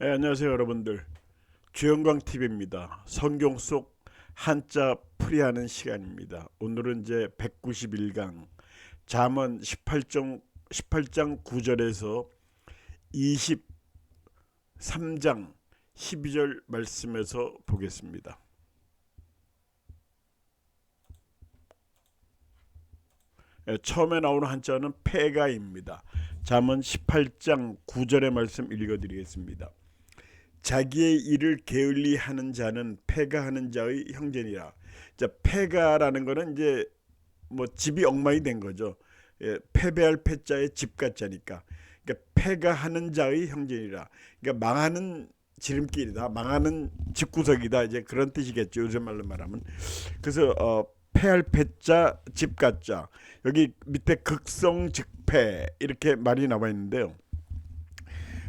안녕하세요 여러분들. 주영광TV입니다. 성경 속 한자 풀이하는 시간입니다. 오늘은 이제 191강 잠언 18장 9절에서 23장 12절 말씀에서 보겠습니다. 처음에 나오는 한자는 패가입니다. 잠언 18장 9절의 말씀 읽어드리겠습니다. 자기의 일을 게을리 하는 자는 패가하는 자의 형제니라. 자, 패가라는 거는 이제 뭐 집이 엉망이 된 거죠. 패배할 패자의 집가자니까. 그러니까 패가하는 자의 형제니라. 그러니까 망하는 지름길이다, 망하는 집구석이다, 이제 그런 뜻이겠죠. 요즘 말로 말하면. 그래서 패할 패자 집가자, 여기 밑에 극성즉패 이렇게 말이 나와 있는데요.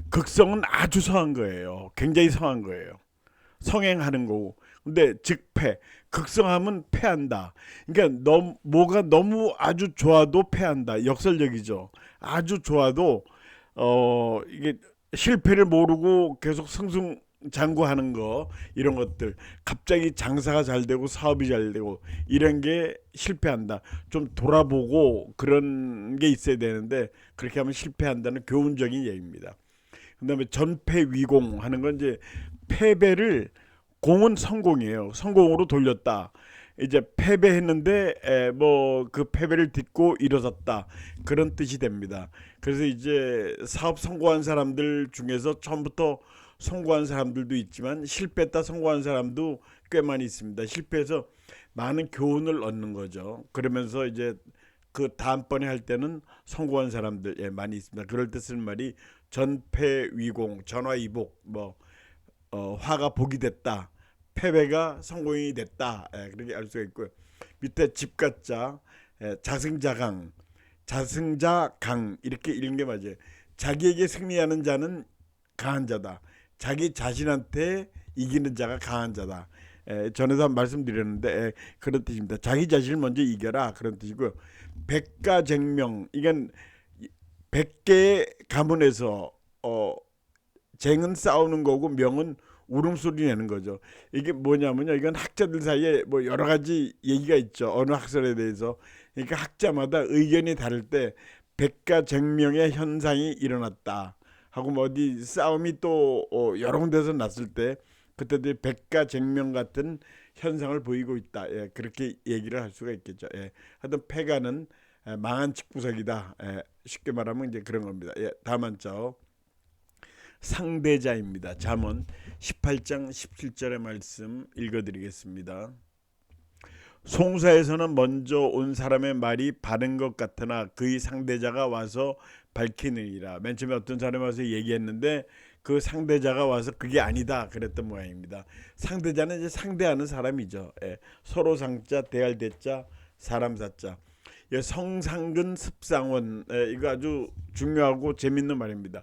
극성은 아주 성한 거예요. 굉장히 성한 거예요. 성행하는 거고. 근데 즉패, 극성하면 패한다. 그러니까 뭐가 너무 아주 좋아도 패한다. 역설적이죠. 아주 좋아도 이게 실패를 모르고 계속 승승장구하는 거, 이런 것들, 갑자기 장사가 잘 되고 사업이 잘 되고 이런 게 실패한다. 좀 돌아보고 그런 게 있어야 되는데 그렇게 하면 실패한다는 교훈적인 얘기입니다. 그다음에 전패위공 하는 건 이제 패배를, 공은 성공이에요. 성공으로 돌렸다. 이제 패배했는데 뭐 그 패배를 딛고 일어섰다, 그런 뜻이 됩니다. 그래서 이제 사업 성공한 사람들 중에서 처음부터 성공한 사람들도 있지만 실패했다 성공한 사람도 꽤 많이 있습니다. 실패해서 많은 교훈을 얻는 거죠. 그러면서 이제 그 다음번에 할 때는 성공한 사람들 많이 있습니다. 그럴 때 쓰는 말이 전패위공, 전화위복, 뭐 화가 복이 됐다, 패배가 성공이 됐다, 그렇게 알 수가 있고요. 밑에 집가자, 자승자강, 자승자강 이렇게 읽는 게 맞아요. 자기에게 승리하는 자는 강한 자다. 자기 자신한테 이기는 자가 강한 자다. 전에도 한 말씀드렸는데 그런 뜻입니다. 자기 자신을 먼저 이겨라, 그런 뜻이고요. 백가쟁명, 이건 100개의 가문에서 쟁은 싸우는 거고 명은 울음소리 내는 거죠. 이게 뭐냐면요, 이건 학자들 사이에 뭐 여러 가지 얘기가 있죠. 어느 학설에 대해서. 그러니까 학자마다 의견이 다를 때 백가쟁명의 현상이 일어났다 하고, 뭐 어디 싸움이 또 여러 군데서 났을 때 그때도 백가쟁명 같은 현상을 보이고 있다, 그렇게 얘기를 할 수가 있겠죠. 하여튼 패가는 망한 집구석이다. 쉽게 말하면 이제 그런 겁니다. 다음 한자 상대자입니다. 잠언 18장 17절의 말씀 읽어드리겠습니다. 송사에서는 먼저 온 사람의 말이 바른 것 같으나 그의 상대자가 와서 밝히느니라. 맨 처음에 어떤 사람이 와서 얘기했는데 그 상대자가 와서 그게 아니다 그랬던 모양입니다. 상대자는 이제 상대하는 사람이죠. 서로 상자, 대할 대자, 사람 사자. 성상근 습상원, 이거 아주 중요하고 재밌는 말입니다.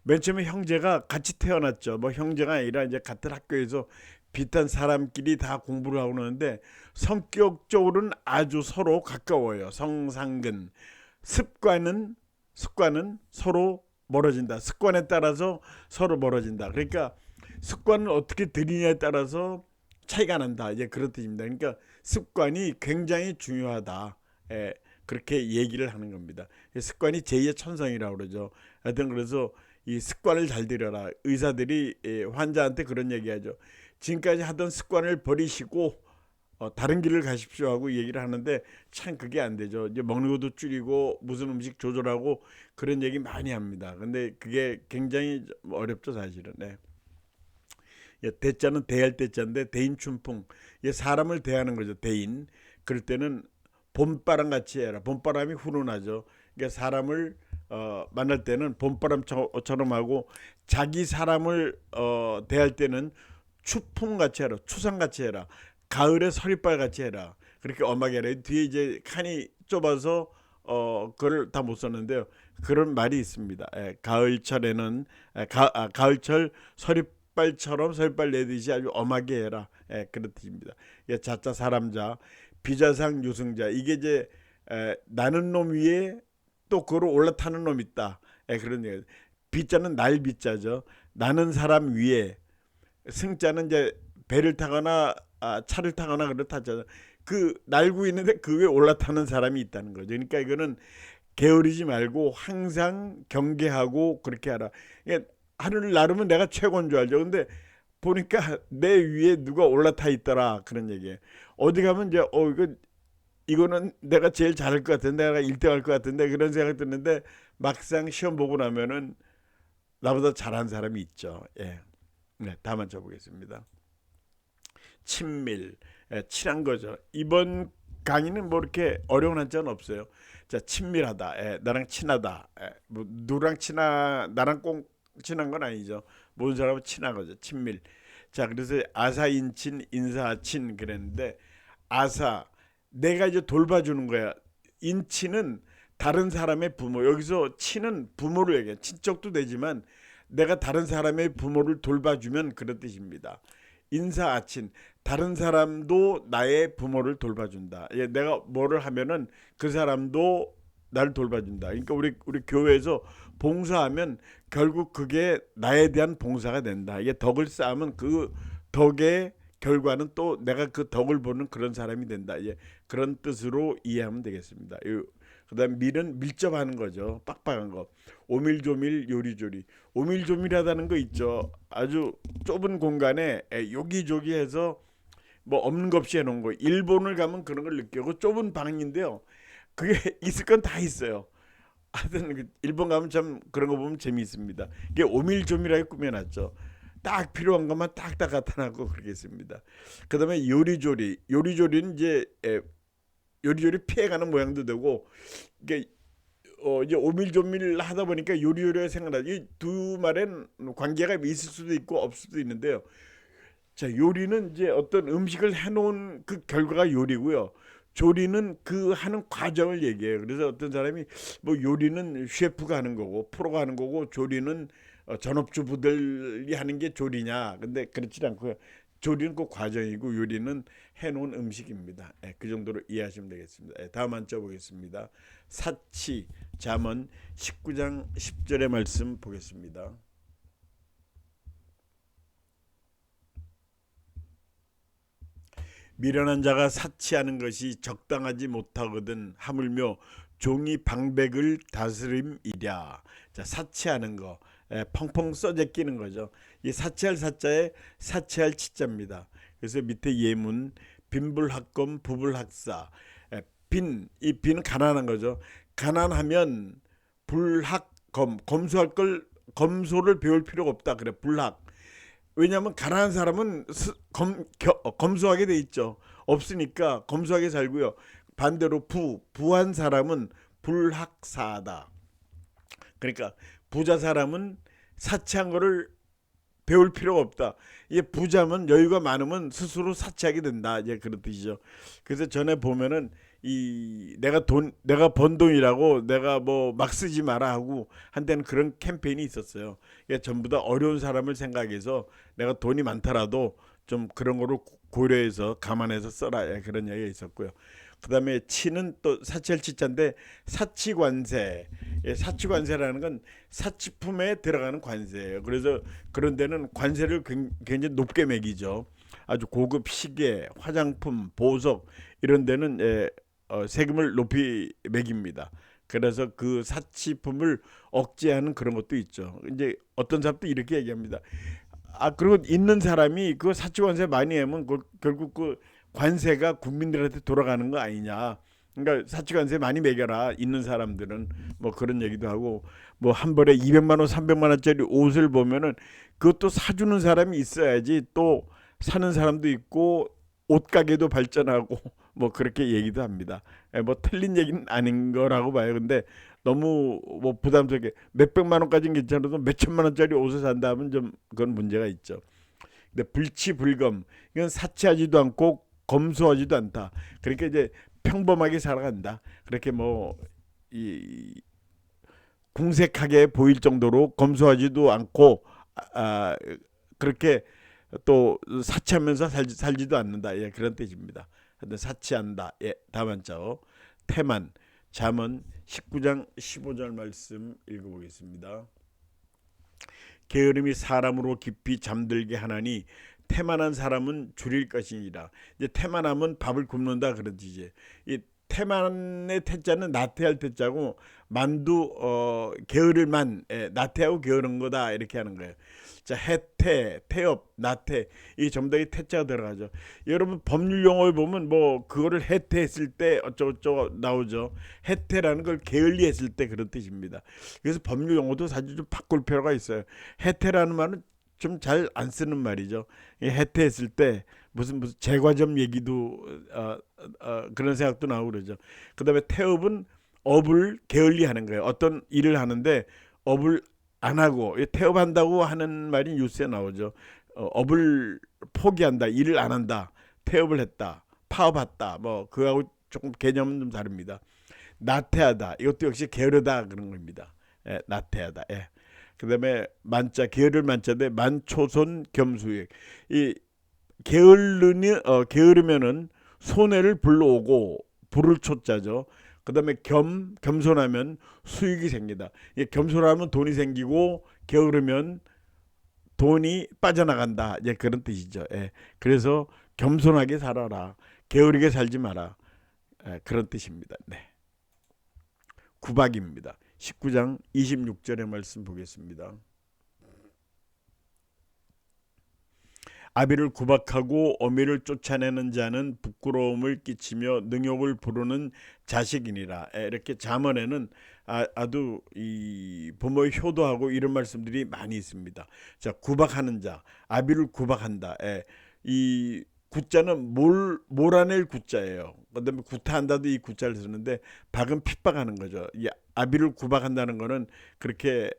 맨 처음에 형제가 같이 태어났죠. 뭐 형제가 아니라 이제 같은 학교에서 비슷한 사람끼리 다 공부를 하고 그러는데 성격적으로는 아주 서로 가까워요. 성상근. 습관은 서로 멀어진다. 습관에 따라서 서로 멀어진다. 그러니까 습관을 어떻게 들이냐에 따라서 차이가 난다, 이제 그런 뜻입니다. 그러니까 습관이 굉장히 중요하다, 그렇게 얘기를 하는 겁니다. 습관이 제2의 천성이라고 그러죠. 하여튼 그래서 이 습관을 잘 들여라. 의사들이 환자한테 그런 얘기하죠. 지금까지 하던 습관을 버리시고 다른 길을 가십시오 하고 얘기를 하는데 참 그게 안 되죠. 이제 먹는 것도 줄이고 무슨 음식 조절하고 그런 얘기 많이 합니다. 근데 그게 굉장히 어렵죠, 사실은. 대자는 대할 대자인데 대인춘풍, 사람을 대하는 거죠. 대인. 그럴 때는 봄바람 같이 해라. 봄바람이 훈훈하죠. 그러니까 사람을 만날 때는 봄바람처럼 하고, 자기 사람을 대할 때는 추풍 같이 해라. 추상 같이 해라. 가을에 서리빨 같이 해라. 그렇게 엄하게 해라. 뒤에 이제 칸이 좁아서 그걸 다 못 썼는데요. 그런 말이 있습니다. 가을철에는 가을철 서리빨처럼 서리빨 내듯이 아주 엄하게 해라. 그런 뜻입니다. 자자 사람자, 비자상 유승자, 이게 이제 나는 놈 위에 또 그걸 올라타는 놈 있다. 그런 얘기. 비자는 날 비자죠. 나는 사람 위에, 승자는 이제 배를 타거나 차를 타거나 그렇다잖아. 그 날고 있는데 그 위에 올라타는 사람이 있다는 거죠. 그러니까 이거는 게으르지 말고 항상 경계하고 그렇게 하라. 이게 하늘을 나르면 내가 최고인 줄 알죠. 근데 보니까 내 위에 누가 올라타 있더라, 그런 얘기예요. 어디 가면 이제 이거는 내가 제일 잘할 것 같은데, 내가 1등 할 것 같은데, 그런 생각 드는데 막상 시험 보고 나면은 나보다 잘한 사람이 있죠. 예. 네, 다음 한번 쳐보겠습니다. 친밀, 친한 거죠. 이번 강의는 뭐 이렇게 어려운 한자는 없어요. 자, 친밀하다, 나랑 친하다, 뭐 누구랑 나랑 꼭 친한 건 아니죠. 모든 사람은 친한 거죠. 친밀. 자, 그래서 아사인친, 인사친 그랬는데, 아사, 내가 이제 돌봐주는 거야. 인친은 다른 사람의 부모. 여기서 친은 부모를 얘기해. 친척도 되지만 내가 다른 사람의 부모를 돌봐주면 그런 뜻입니다. 인사아친, 다른 사람도 나의 부모를 돌봐준다. 예, 내가 뭐를 하면은 그 사람도 나를 돌봐준다. 그러니까 우리 교회에서 봉사하면 결국 그게 나에 대한 봉사가 된다. 이게 덕을 쌓으면 그 덕의 결과는 또 내가 그 덕을 보는 그런 사람이 된다. 예, 그런 뜻으로 이해하면 되겠습니다. 그다음 밀은 밀접하는 거죠. 빡빡한 거. 오밀조밀 요리조리. 오밀조밀하다는 거 있죠. 아주 좁은 공간에 요기조기해서 뭐 없는 것 없이 해놓은 거. 일본을 가면 그런 걸 느끼고, 좁은 방인데요. 그게 있을 건 다 있어요. 하여튼 일본 가면 참 그런 거 보면 재미있습니다. 이게 오밀조밀하게 꾸며놨죠. 딱 필요한 것만 딱딱 갖다 놔고 그러겠습니다. 그다음에 요리조리. 요리조리는 이제 요리조리 피해가는 모양도 되고, 이게 이제 오밀조밀 하다 보니까 요리요리가 생각나죠. 이 두 말엔 관계가 있을 수도 있고 없을 수도 있는데요. 자, 요리는 이제 어떤 음식을 해놓은 그 결과가 요리고요. 조리는 그 하는 과정을 얘기해요. 그래서 어떤 사람이 뭐 요리는 셰프가 하는 거고 프로가 하는 거고, 조리는 전업주부들이 하는 게 조리냐? 근데 그렇지 않고요. 조리는 그 과정이고 요리는 해놓은 음식입니다. 그 정도로 이해하시면 되겠습니다. 다음 한 점 보겠습니다. 사치, 잠언 19장 10절의 말씀 보겠습니다. 미련한 자가 사치하는 것이 적당하지 못하거든 하물며 종이 방백을 다스림이랴. 자, 사치하는 거, 펑펑 써제끼는 거죠. 이 사치할 사자에 사치할 치자입니다. 그래서 밑에 예문 빈불학검 부불학사. 이 빈은 가난한 거죠. 가난하면 불학검, 검소를 배울 필요가 없다. 그래, 불학. 왜냐하면 가난한 사람은 검소하게 돼 있죠. 없으니까 검소하게 살고요. 반대로 부한 사람은 불학사하다. 그러니까 부자 사람은 사치한 거를 배울 필요가 없다. 이게 부자면, 여유가 많으면 스스로 사치하게 된다. 이제 그런 뜻이죠. 그래서 전에 보면은 내가 번 돈이라고 내가 뭐 막 쓰지 마라 하고 한때는 그런 캠페인이 있었어요. 이게 전부 다 어려운 사람을 생각해서 내가 돈이 많더라도 좀 그런 거를 고려해서 감안해서 써라. 그런 이야기가 있었고요. 그다음에 치는 또 사치할 치자인데, 사치관세. 사치관세라는 건 사치품에 들어가는 관세예요. 그래서 그런 데는 관세를 굉장히 높게 매기죠. 아주 고급 시계, 화장품, 보석 이런 데는 세금을 높이 매깁니다. 그래서 그 사치품을 억제하는 그런 것도 있죠. 이제 어떤 사람도 이렇게 얘기합니다. 그리고 있는 사람이 그 사치관세 많이 하면 결국 그 관세가 국민들한테 돌아가는 거 아니냐. 그러니까 사치관세 많이 매겨라, 있는 사람들은. 뭐 그런 얘기도 하고, 뭐 한 벌에 200만 원, 300만 원짜리 옷을 보면은 그것도 사주는 사람이 있어야지 또 사는 사람도 있고 옷가게도 발전하고 뭐 그렇게 얘기도 합니다. 뭐 틀린 얘기는 아닌 거라고 봐요. 근데 너무 뭐 부담스럽게 몇백만 원까지는 괜찮아도 몇천만 원짜리 옷을 산다 하면 좀 그건 문제가 있죠. 근데 불치불검, 이건 사치하지도 않고 검소하지도 않다. 그러니까 이제 평범하게 살아간다. 그렇게 뭐 이 궁색하게 보일 정도로 검소하지도 않고, 아, 그렇게 또 사치하면서 살지도 않는다. 그런 뜻입니다. 사치한다. 다음 한자어 태만, 잠언 19장 15절 말씀 읽어보겠습니다. 게으름이 사람으로 깊이 잠들게 하나니 태만한 사람은 줄일 것이니라. 이제 태만하면 밥을 굶는다 그러지. 이제 이 태만의 태자는 나태할 태자고 만두 게으를 만 나태하고 게으른 거다 이렇게 하는 거예요. 자, 해태, 태업, 나태 이 전부 다 이 태자가 들어가죠. 여러분 법률 용어에 보면 뭐 그거를 해태했을 때 어쩌고저쩌고 나오죠. 해태라는 걸 게을리했을 때 그런 뜻입니다. 그래서 법률 용어도 사실 좀 바꿀 필요가 있어요. 해태라는 말은 좀 잘 안 쓰는 말이죠. 해태했을 때 무슨 제과점 얘기도 그런 생각도 나오고 그러죠. 그다음에 태업은 업을 게을리하는 거예요. 어떤 일을 하는데 업을 안 하고 태업한다고 하는 말이 뉴스에 나오죠. 업을 포기한다, 일을 안 한다, 태업을 했다, 파업했다. 뭐 그거하고 조금 개념은 좀 다릅니다. 나태하다, 이것도 역시 게으르다 그런 겁니다. 나태하다. 그다음에 만자, 게으를 만자인데 만초손 겸수액. 이 게으르면은 손해를 불러오고 부를 초자죠. 그다음에 겸손하면 수익이 생기다. 겸손하면 돈이 생기고 게으르면 돈이 빠져나간다. 이제 그런 뜻이죠. 그래서 겸손하게 살아라. 게으르게 살지 마라. 그런 뜻입니다. 네. 구박입니다. 19장 26절의 말씀 보겠습니다. 아비를 구박하고 어미를 쫓아내는 자는 부끄러움을 끼치며 능욕을 부르는 자식이니라. 이렇게 잠언에는 아주 이 부모의 효도하고 이런 말씀들이 많이 있습니다. 자, 구박하는 자, 아비를 구박한다. 이 구자는 몰아낼 구자예요. 그다음에 구타한다도 이 구자를 쓰는데 박은 핍박하는 거죠. 이 아비를 구박한다는 거는 그렇게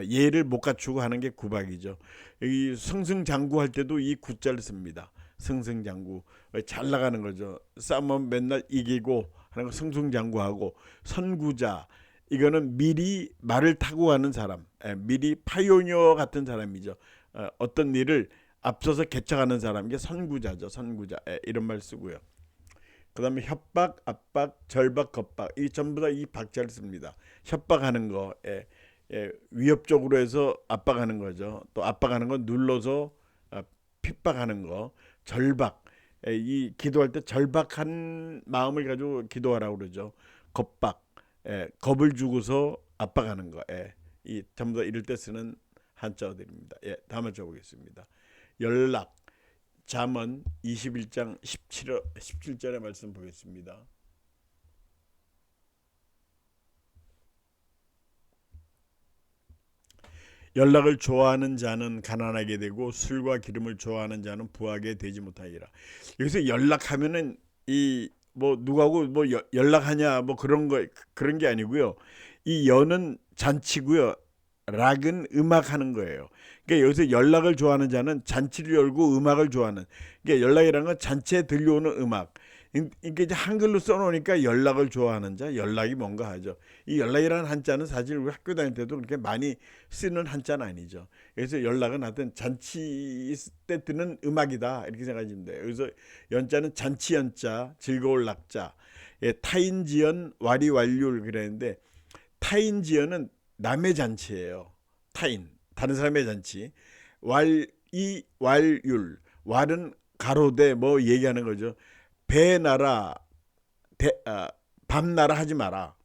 예를 못 갖추고 하는 게 구박이죠. 이 승승장구할 때도 이 구자를 씁니다. 승승장구 잘 나가는 거죠. 싸움은 맨날 이기고 하는 거 승승장구하고. 선구자, 이거는 미리 말을 타고 가는 사람, 미리 파이오니어 같은 사람이죠. 어떤 일을 앞서서 개척하는 사람, 이게 선구자죠. 선구자, 이런 말 쓰고요. 그 다음에 협박, 압박, 절박, 겁박, 이 전부 다 이 박자를 씁니다. 협박하는 거, 위협적으로 해서 압박하는 거죠. 또 압박하는 건 눌러서 핍박하는 거. 절박, 이 기도할 때 절박한 마음을 가지고 기도하라고 그러죠. 겁박, 겁을 주고서 압박하는 거. 이 전부 다 이럴 때 쓰는 한자어들입니다. 다음 한자 보겠습니다. 연락, 잠언 21장 17절의 말씀 보겠습니다. 연락을 좋아하는 자는 가난하게 되고 술과 기름을 좋아하는 자는 부하게 되지 못하리라. 여기서 연락하면은 이 뭐 누구하고 뭐 연락하냐 뭐 그런 게 아니고요. 이 연은 잔치고요. 락은 음악하는 거예요. 그러니까 여기서 연락을 좋아하는 자는 잔치를 열고 음악을 좋아하는. 그러니까 연락이라는 건 잔치에 들려오는 음악. 그러니까 이제 한글로 써놓으니까 연락을 좋아하는 자, 연락이 뭔가 하죠. 이 연락이라는 한자는 사실 우리 학교 다닐 때도 그렇게 많이 쓰는 한자는 아니죠. 그래서 연락은 하여튼 잔치 때 듣는 음악이다 이렇게 생각하시면 돼요. 그래서 연자는 잔치 연자, 즐거울 낙자, 타인지연, 와리완률 그랬는데 타인지연은 남의 잔치예요. 타인, 다른 사람의 잔치. 왈율, 왈은 가로대 뭐 얘기하는 거죠. 배나라, 밤나라 하지 마라.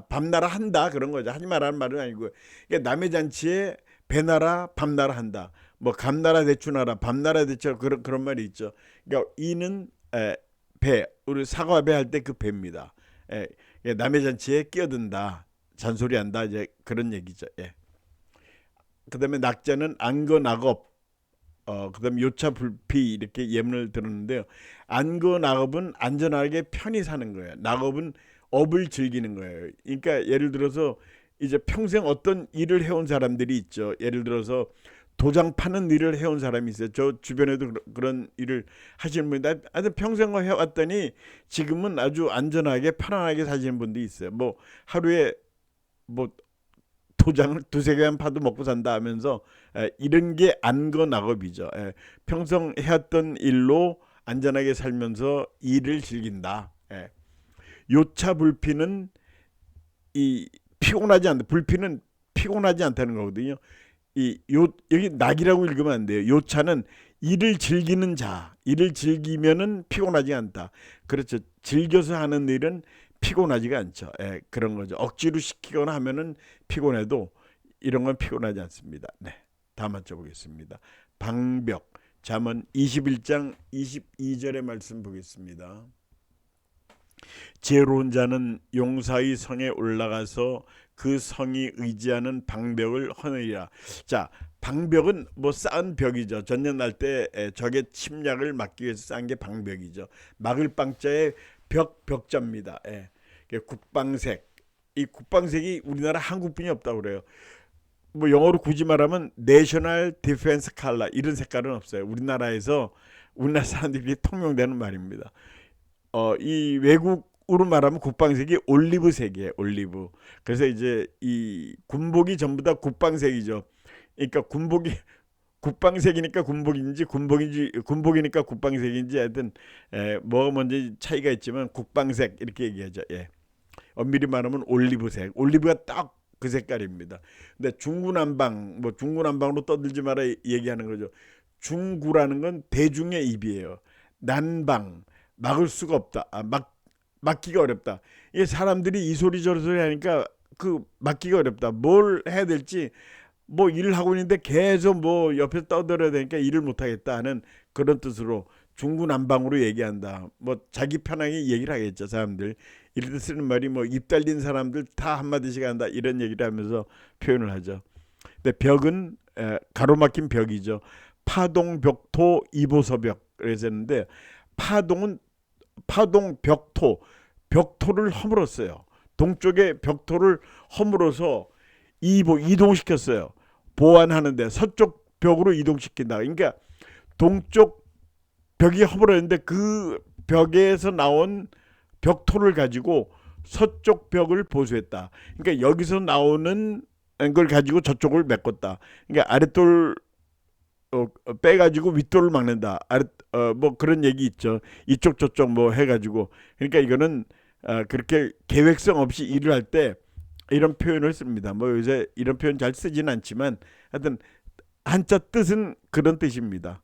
밤나라 한다 그런 거죠. 하지 마라는 말은 아니고. 그러니까 남의 잔치에 배나라, 밤나라 한다. 뭐 감나라 대추나라, 밤나라 대추 그런 말이 있죠. 그러니까 이는 배, 우리 사과배 할 때 그 배입니다. 남의 잔치에 끼어든다, 잔소리한다 이제 그런 얘기죠. 그다음에 낙자는 안거낙업. 그다음 요차불피 이렇게 예문을 들었는데요. 안거낙업은 안전하게 편히 사는 거예요. 낙업은 업을 즐기는 거예요. 그러니까 예를 들어서 이제 평생 어떤 일을 해온 사람들이 있죠. 예를 들어서 도장 파는 일을 해온 사람이 있어요. 저 주변에도 그런 일을 하시는 분이 아주 평생 해왔더니 지금은 아주 안전하게 편안하게 사시는 분들이 있어요. 뭐 하루에 뭐 도장을 두세 개만 파도 먹고 산다 하면서 이런 게 안거낙업이죠. 평생 해왔던 일로 안전하게 살면서 일을 즐긴다. 요차불피는 이 피곤하지 않다. 불피는 피곤하지 않다는 거거든요. 여기 낙이라고 읽으면 안 돼요. 요차는 일을 즐기는 자, 일을 즐기면은 피곤하지 않다. 그렇죠. 즐겨서 하는 일은 피곤하지가 않죠. 예, 그런 거죠. 억지로 시키거나 하면은 피곤해도 이런 건 피곤하지 않습니다. 네, 다 맞춰보겠습니다. 방벽. 잠언 21장 22절의 말씀 보겠습니다. 지혜로운 자는 용사의 성에 올라가서 그 성이 의지하는 방벽을 허느리라. 자, 방벽은 뭐 쌓은 벽이죠. 전쟁날 때 적의 침략을 막기 위해서 쌓은 게 방벽이죠. 막을 방자의 벽자입니다. 예. 국방색. 이 국방색이 우리나라 한국뿐이 없다고 그래요. 뭐 영어로 굳이 말하면 National Defense Color 이런 색깔은 없어요. 우리나라 사람들이 통용되는 말입니다. 이 외국으로 말하면 국방색이 올리브색이에요. 올리브. 그래서 이제 이 군복이 전부 다 국방색이죠. 그러니까 국방색이니까 군복이니까 국방색인지 하여튼 뭐가 먼저 차이가 있지만 국방색 이렇게 얘기하죠. 예. 엄밀히 말하면 올리브색. 올리브가 딱 그 색깔입니다. 근데 중구난방으로 떠들지 마라 얘기하는 거죠. 중구라는 건 대중의 입이에요. 난방 막을 수가 없다. 막기가 어렵다. 이게 사람들이 이 소리 저 소리 하니까 막기가 어렵다. 뭘 해야 될지 뭐 일을 하고 있는데 계속 뭐 옆에 떠들어야 되니까 일을 못 하겠다 하는 그런 뜻으로 중구난방으로 얘기한다. 뭐 자기 편하게 얘기를 하겠죠, 사람들. 이럴 때 쓰는 말이 뭐 입 달린 사람들 다 한마디씩 한다 이런 얘기를 하면서 표현을 하죠. 근데 벽은 가로막힌 벽이죠. 파동 벽토 이보서벽 그래서 했는데 파동 벽토를 허물었어요. 동쪽의 벽토를 허물어서 이동시켰어요. 보완하는데 서쪽 벽으로 이동시킨다. 그러니까 동쪽 벽이 허물었는데 그 벽에서 나온 벽토를 가지고 서쪽 벽을 보수했다. 그러니까 여기서 나오는 걸 가지고 저쪽을 메꿨다. 그러니까 아랫돌 빼가지고 윗돌을 막는다. 뭐 그런 얘기 있죠. 이쪽 저쪽 뭐 해가지고. 그러니까 이거는 그렇게 계획성 없이 일을 할 때 이런 표현을 씁니다. 뭐 요새 이런 표현 잘 쓰지는 않지만 하여튼 한자 뜻은 그런 뜻입니다.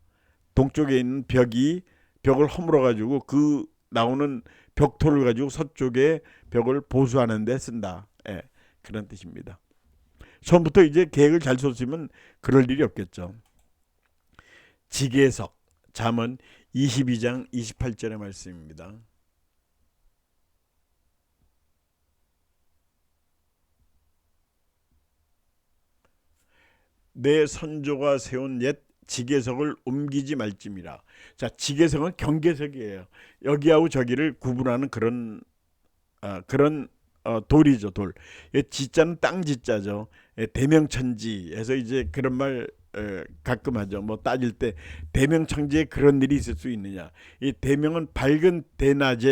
동쪽에 있는 벽을 허물어가지고 그 나오는 벽토를 가지고 서쪽의 벽을 보수하는 데 쓴다. 예, 그런 뜻입니다. 처음부터 이제 계획을 잘 썼으면 그럴 일이 없겠죠. 지계석. 잠언 22장 28절의 말씀입니다. 내 선조가 세운 옛 지계석을 옮기지 말지미라. 자, 지계석은 경계석이에요. 여기하고 저기를 구분하는 그런 돌이죠, 돌. 지자는 땅 지자죠. 대명천지에서 이제 그런 말 가끔 하죠. 뭐 따질 때 대명천지에 그런 일이 있을 수 있느냐. 이 대명은 밝은 대낮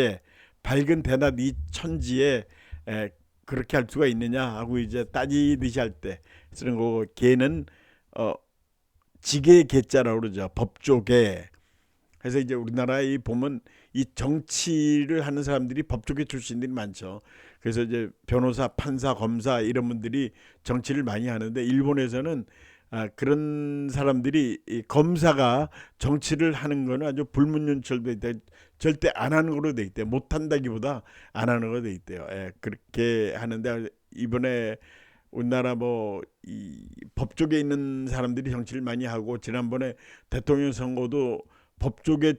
이 천지에 그렇게 할 수가 있느냐 하고 이제 따지듯이 할 때 쓰는 거고, 개는 지계 개자라고 그러죠. 법조계. 그래서 이제 우리나라에 보면 이 정치를 하는 사람들이 법조계 출신들이 많죠. 그래서 이제 변호사, 판사, 검사 이런 분들이 정치를 많이 하는데, 일본에서는 그런 사람들이 이 검사가 정치를 하는 거는 아주 불문율철돼 있대. 절대 안 하는 거로 돼 있대. 못 한다기보다 안 하는 거로 돼 있대요. 예, 그렇게 하는데 이번에 우리나라 뭐 이 법조계에 있는 사람들이 정치를 많이 하고, 지난번에 대통령 선거도 법조계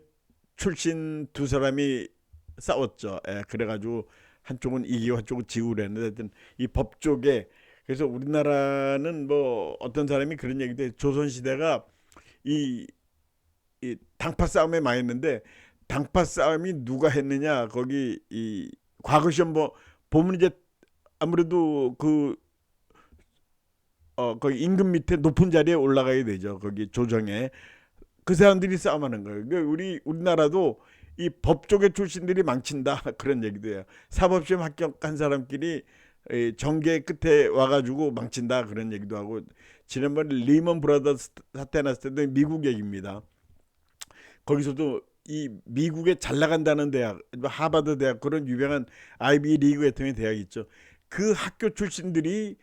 출신 두 사람이 싸웠죠. 예, 그래가지고 한쪽은 이기고 한쪽은 지고 그랬는데, 하여튼 이 법조계. 그래서 우리나라는 뭐 어떤 사람이 그런 얘기도 해요. 조선시대가 이 당파 싸움에 망했는데, 당파 싸움이 누가 했느냐, 거기 이 과거 시험 보면 이제 아무래도 거기 임금 밑에 높은 자리에 올라가야 되죠. 거기 조정에 그 사람들이 싸움하는 거예요. 그러니까 우리나라도 이 법조계 출신들이 망친다 그런 얘기도 해요. 사법시험 합격한 사람끼리 정계 끝에 와가지고 망친다 그런 얘기도 하고, 지난번에 리먼 브라더스 사태 났을 때도 미국 얘기입니다. 거기서도 이 미국에 잘 나간다는 대학, 하버드 대학, 그런 유명한 아이비 리그 같은 대학 있죠. 그 학교 출신들이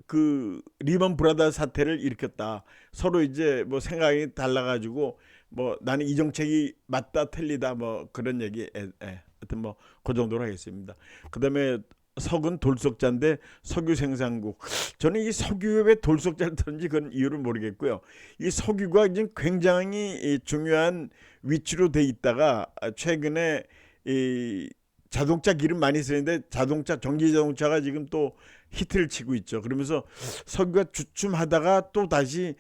그 리먼 브라더 사태를 일으켰다. 서로 이제 뭐 생각이 달라가지고 뭐 나는 이 정책이 맞다 틀리다 뭐 그런 얘기 하여튼 뭐 그 정도로 하겠습니다. 그다음에 석은 돌속자인데 석유 생산국. 저는 이 석유에 왜 돌속자를 들은지 그건 이유를 모르겠고요. 이 석유가 이제 굉장히 이 중요한 위치로 돼 있다가 최근에 이 자동차 기름 많이 쓰는데 자동차 전기 자동차가 지금 또 히트를 치고 있죠. 그러면서 석유가 주춤하다가 또 다시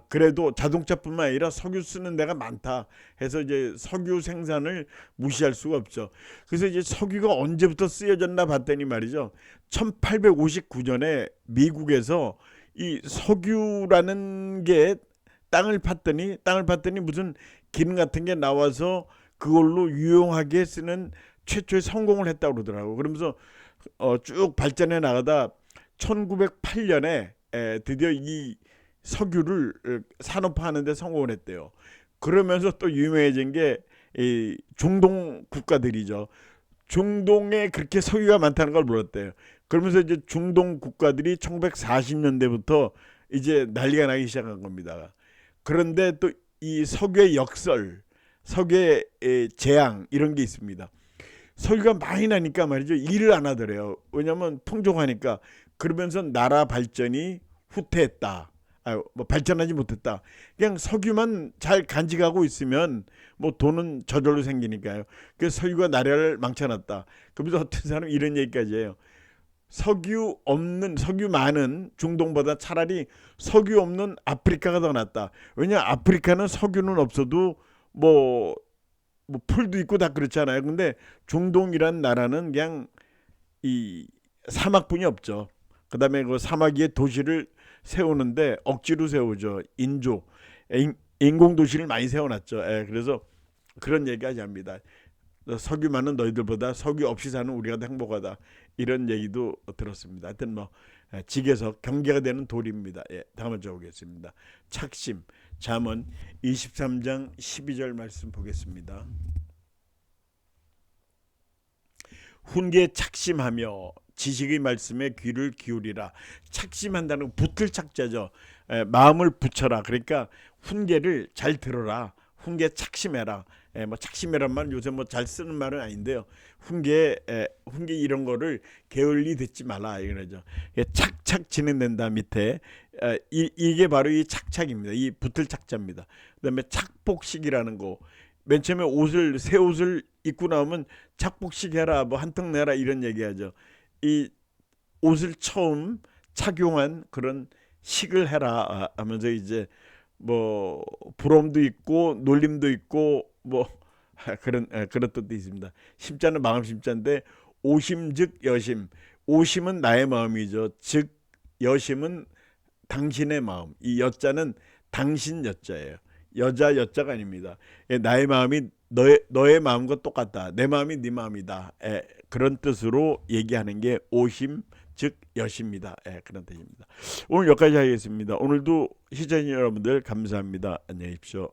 그래도 자동차뿐만 아니라 석유 쓰는 데가 많다 해서 이제 석유 생산을 무시할 수가 없죠. 그래서 이제 석유가 언제부터 쓰여졌나 봤더니 말이죠. 1859년에 미국에서 이 석유라는 게 땅을 팠더니 무슨 기름 같은 게 나와서 그걸로 유용하게 쓰는 최초의 성공을 했다고 그러더라고. 그러면서 쭉 발전해 나가다 1908년에 드디어 이 석유를 산업화하는 데 성공을 했대요. 그러면서 또 유명해진 게 이 중동 국가들이죠. 중동에 그렇게 석유가 많다는 걸 몰랐대요. 그러면서 이제 중동 국가들이 1940년대부터 이제 난리가 나기 시작한 겁니다. 그런데 또 이 석유의 역설, 석유의 재앙 이런 게 있습니다. 석유가 많이 나니까 말이죠. 일을 안 하더래요. 왜냐하면 풍족하니까. 그러면서 나라 발전이 후퇴했다. 뭐 발전하지 못했다. 그냥 석유만 잘 간직하고 있으면 뭐 돈은 저절로 생기니까요. 그래서 석유가 나라를 망쳐놨다. 그러면서 어떤 사람은 이런 얘기까지 해요. 석유 많은 중동보다 차라리 석유 없는 아프리카가 더 낫다. 왜냐 아프리카는 석유는 없어도 뭐 풀도 있고 다 그렇잖아요. 근데 중동이란 나라는 그냥 이 사막뿐이 없죠. 그다음에 그 사막 위에 도시를 세우는데 억지로 세우죠. 인공 도시를 많이 세워놨죠. 그래서 그런 얘기까지 합니다. 석유 많은 너희들보다 석유 없이 사는 우리가 더 행복하다. 이런 얘기도 들었습니다. 하여튼 뭐 직에서 경계가 되는 도리입니다. 다음을 적겠습니다. 착심. 잠언 23장 12절 말씀 보겠습니다. 훈계에 착심하며 지식의 말씀에 귀를 기울이라. 착심한다는 붙을 착자죠. 마음을 붙여라. 그러니까 훈계를 잘 들어라. 훈계 착심해라. 뭐 착심이란 말 요새 뭐 잘 쓰는 말은 아닌데요. 훈계 이런 거를 게을리 듣지 말라 이거죠. 착착 진행된다 밑에 이게 바로 이 착착입니다. 이 붙을 착자입니다. 그다음에 착복식이라는 거. 맨 처음에 새 옷을 입고 나오면 착복식 해라 뭐 한턱 내라 이런 얘기하죠. 이 옷을 처음 착용한 그런 식을 해라 하면서 이제 뭐 부러움도 있고 놀림도 있고 뭐 그런 뜻도 있습니다. 심자는 마음 심자인데 오심 즉 여심. 오심은 나의 마음이죠. 즉 여심은 당신의 마음. 이 여자는 당신 여자예요. 여자 여자가 아닙니다. 나의 마음이 너의 마음과 똑같다. 내 마음이 네 마음이다. 그런 뜻으로 얘기하는 게 오심 즉 여십니다. 그런 뜻입니다. 오늘 여기까지 하겠습니다. 오늘도 시청자 여러분들 감사합니다. 안녕히 계십시오.